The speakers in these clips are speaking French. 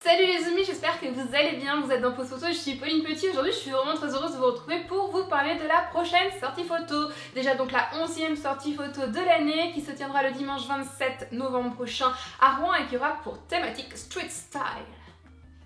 Salut les amis, j'espère que vous allez bien, vous êtes dans Pause Photo, je suis Pauline Petit. Aujourd'hui je suis vraiment très heureuse de vous retrouver pour vous parler de la prochaine sortie photo. Déjà donc la 11e sortie photo de l'année qui se tiendra le dimanche 27 novembre prochain à Rouen et qui aura pour thématique Street Style.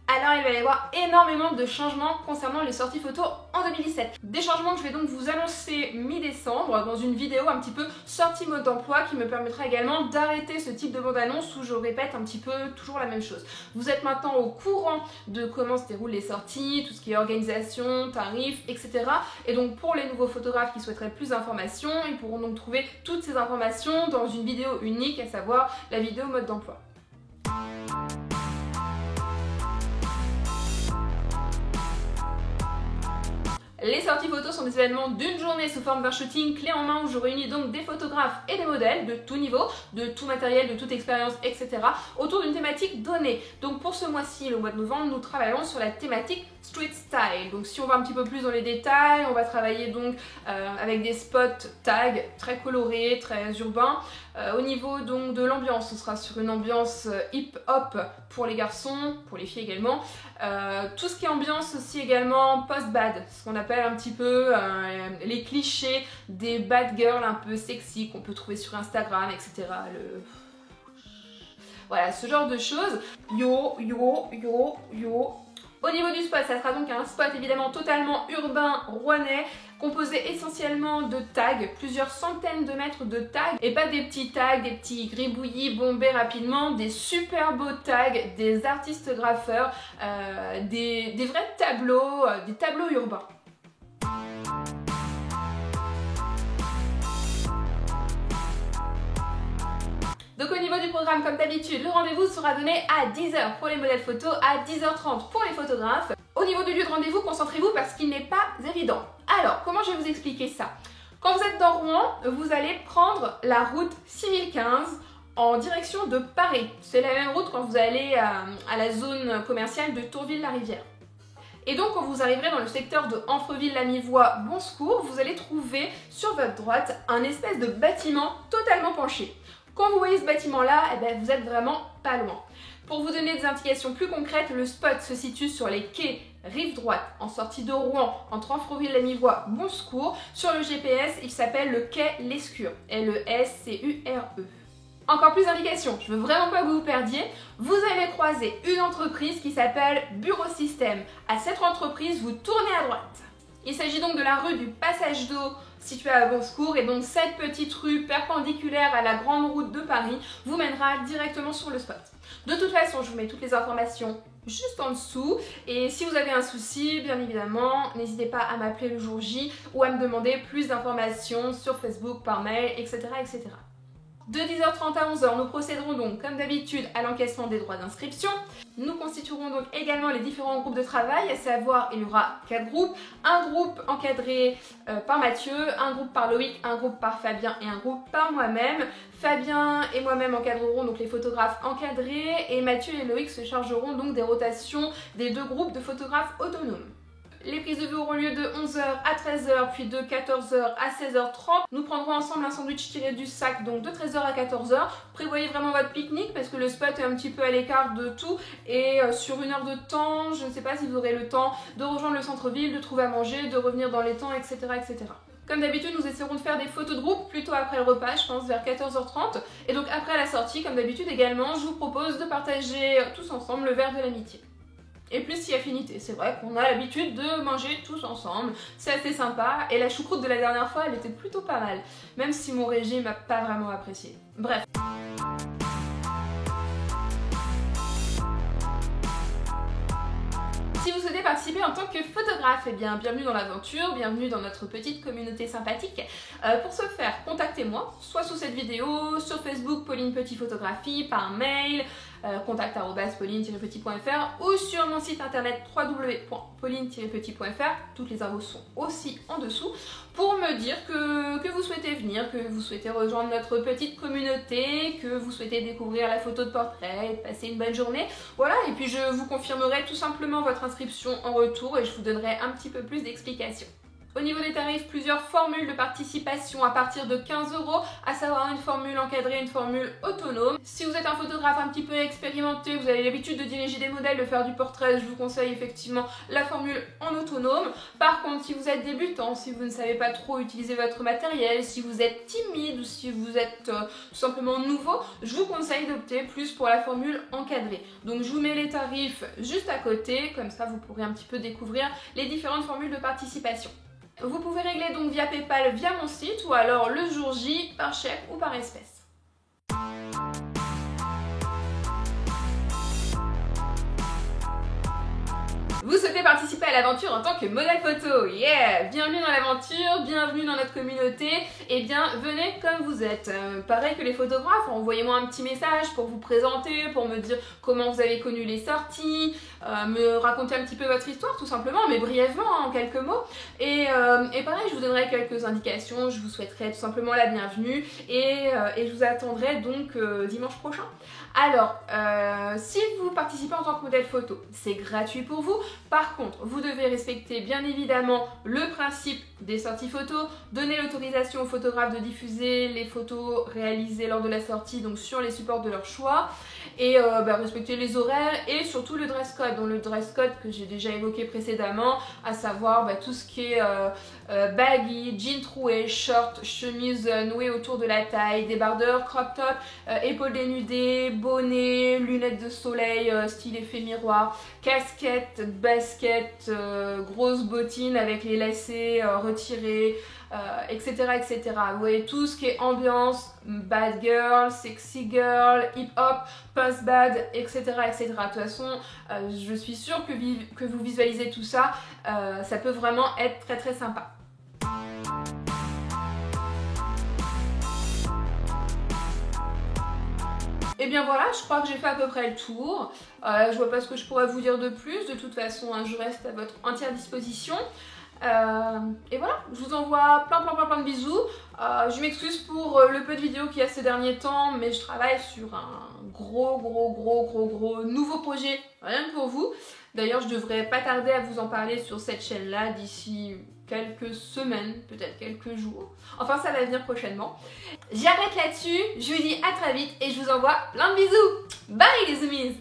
Alors il va y avoir énormément de changements concernant les sorties photos en 2017. Des changements que je vais donc vous annoncer mi-décembre dans une vidéo un petit peu sortie mode d'emploi qui me permettra également d'arrêter ce type de bande-annonce où je répète un petit peu toujours la même chose. Vous êtes maintenant au courant de comment se déroulent les sorties, tout ce qui est organisation, tarifs, etc. Et donc pour les nouveaux photographes qui souhaiteraient plus d'informations, ils pourront donc trouver toutes ces informations dans une vidéo unique, à savoir la vidéo mode d'emploi. Les sorties photos sont des événements d'une journée sous forme d'un shooting clé en main où je réunis donc des photographes et des modèles de tout niveau, de tout matériel, de toute expérience, etc. autour d'une thématique donnée. Donc pour ce mois-ci, le mois de novembre, nous travaillons sur la thématique Street Style. Donc si on va un petit peu plus dans les détails, on va travailler donc avec des spots tags très colorés, très urbains. Au niveau donc de l'ambiance, on sera sur une ambiance hip-hop pour les garçons, pour les filles également. Tout ce qui est ambiance aussi également post-bad, ce qu'on appelle un petit peu les clichés des bad girls un peu sexy qu'on peut trouver sur Instagram, etc. Voilà, ce genre de choses. Yo, yo, yo, yo. Au niveau du spot, ça sera donc un spot évidemment totalement urbain rouennais, composé essentiellement de tags, plusieurs centaines de mètres de tags, et pas des petits tags, des petits gribouillis bombés rapidement, des super beaux tags, des artistes graffeurs, des vrais tableaux, des tableaux urbains. Donc au niveau du programme, comme d'habitude, le rendez-vous sera donné à 10h pour les modèles photos, à 10h30 pour les photographes. Au niveau du lieu de rendez-vous, concentrez-vous parce qu'il n'est pas évident. Alors, comment je vais vous expliquer ça? Quand vous êtes dans Rouen, vous allez prendre la route 6015 en direction de Paris. C'est la même route quand vous allez à la zone commerciale de Tourville-la-Rivière. Et donc quand vous arriverez dans le secteur de Amfreville-la-Mivois, Bon Secours, vous allez trouver sur votre droite un espèce de bâtiment totalement penché. Quand vous voyez ce bâtiment-là, eh ben, vous êtes vraiment pas loin. Pour vous donner des indications plus concrètes, le spot se situe sur les quais rive droite, en sortie de Rouen, entre Amfreville-la-Mivois, Bon Secours. Sur le GPS, il s'appelle le quai Lescure, L-E-S-C-U-R-E. Encore plus d'indications, je veux vraiment pas que vous vous perdiez. Vous allez croiser une entreprise qui s'appelle Bureau Système. À cette entreprise, vous tournez à droite. Il s'agit donc de la rue du Passage d'eau située à Bon Secours, et donc cette petite rue perpendiculaire à la grande route de Paris vous mènera directement sur le spot. De toute façon, je vous mets toutes les informations juste en dessous, et si vous avez un souci, bien évidemment, n'hésitez pas à m'appeler le jour J ou à me demander plus d'informations sur Facebook, par mail, etc., etc. De 10h30 à 11h, nous procéderons donc comme d'habitude à l'encaissement des droits d'inscription. Nous constituerons donc également les différents groupes de travail, à savoir il y aura 4 groupes, un groupe encadré par Mathieu, un groupe par Loïc, un groupe par Fabien et un groupe par moi-même. Fabien et moi-même encadrerons donc les photographes encadrés et Mathieu et Loïc se chargeront donc des rotations des 2 groupes de photographes autonomes. Les prises de vue auront lieu de 11h à 13h, puis de 14h à 16h30. Nous prendrons ensemble un sandwich tiré du sac, donc de 13h à 14h. Prévoyez vraiment votre pique-nique parce que le spot est un petit peu à l'écart de tout. Et sur 1 heure de temps, je ne sais pas si vous aurez le temps de rejoindre le centre-ville, de trouver à manger, de revenir dans les temps, etc. etc. Comme d'habitude, nous essaierons de faire des photos de groupe plutôt après le repas, je pense vers 14h30. Et donc après la sortie, comme d'habitude également, je vous propose de partager tous ensemble le verre de l'amitié. Et plus si affinité, c'est vrai qu'on a l'habitude de manger tous ensemble, c'est assez sympa, et la choucroute de la dernière fois, elle était plutôt pas mal, même si mon régime n'a pas vraiment apprécié. Bref. Si vous souhaitez participer en tant que photographe, eh bien bienvenue dans l'aventure, bienvenue dans notre petite communauté sympathique. Pour ce faire, contactez-moi, soit sous cette vidéo, sur Facebook Pauline Petit Photographie, par mail, contact@pauline-petit.fr ou sur mon site internet www.pauline-petit.fr. Toutes les infos sont aussi en dessous pour me dire que vous souhaitez venir, que vous souhaitez rejoindre notre petite communauté, que vous souhaitez découvrir la photo de portrait et passer une bonne journée. Voilà, et puis je vous confirmerai tout simplement votre inscription en retour et je vous donnerai un petit peu plus d'explications. Au niveau des tarifs, plusieurs formules de participation à partir de 15 €, à savoir une formule encadrée, une formule autonome. Si vous êtes un photographe un petit peu expérimenté, vous avez l'habitude de diriger des modèles, de faire du portrait, je vous conseille effectivement la formule en autonome. Par contre, si vous êtes débutant, si vous ne savez pas trop utiliser votre matériel, si vous êtes timide ou si vous êtes tout simplement nouveau, je vous conseille d'opter plus pour la formule encadrée. Donc je vous mets les tarifs juste à côté, comme ça vous pourrez un petit peu découvrir les différentes formules de participation. Vous pouvez régler donc via PayPal, via mon site ou alors le jour J par chèque ou par espèce. Vous souhaitez participer à l'aventure en tant que modèle photo? Yeah! Bienvenue dans l'aventure, bienvenue dans notre communauté, et bien venez comme vous êtes. Pareil que les photographes, envoyez-moi un petit message pour vous présenter, pour me dire comment vous avez connu les sorties, me raconter un petit peu votre histoire tout simplement, mais brièvement, hein, en quelques mots. Et pareil, je vous donnerai quelques indications, je vous souhaiterai tout simplement la bienvenue et je vous attendrai donc dimanche prochain. Alors, si vous participez en tant que modèle photo, c'est gratuit pour vous. Par contre, vous devez respecter bien évidemment le principe des sorties photos, donner l'autorisation aux photographes de diffuser les photos réalisées lors de la sortie, donc sur les supports de leur choix, et respecter les horaires et surtout le dress code. Donc le dress code que j'ai déjà évoqué précédemment, à savoir tout ce qui est baggy, jean troué, short, chemise nouée autour de la taille, débardeur, crop top, épaules dénudées, bonnet, lunettes de soleil style effet miroir, casquette, basket, grosses bottines avec les lacets retirés, etc., etc. Vous voyez tout ce qui est ambiance, bad girl, sexy girl, hip hop, post bad, etc., etc. De toute façon, je suis sûre que vous visualisez tout ça, ça peut vraiment être très très sympa. Et bien voilà, je crois que j'ai fait à peu près le tour. Je vois pas ce que je pourrais vous dire de plus. De toute façon, hein, je reste à votre entière disposition. Et voilà, je vous envoie plein de bisous. Je m'excuse pour le peu de vidéos qu'il y a ces derniers temps, mais je travaille sur un gros nouveau projet, rien que pour vous. D'ailleurs, je devrais pas tarder à vous en parler sur cette chaîne-là d'ici quelques semaines, peut-être quelques jours. Enfin, ça va venir prochainement. J'arrête là-dessus, je vous dis à très vite et je vous envoie plein de bisous. Bye les zoomies!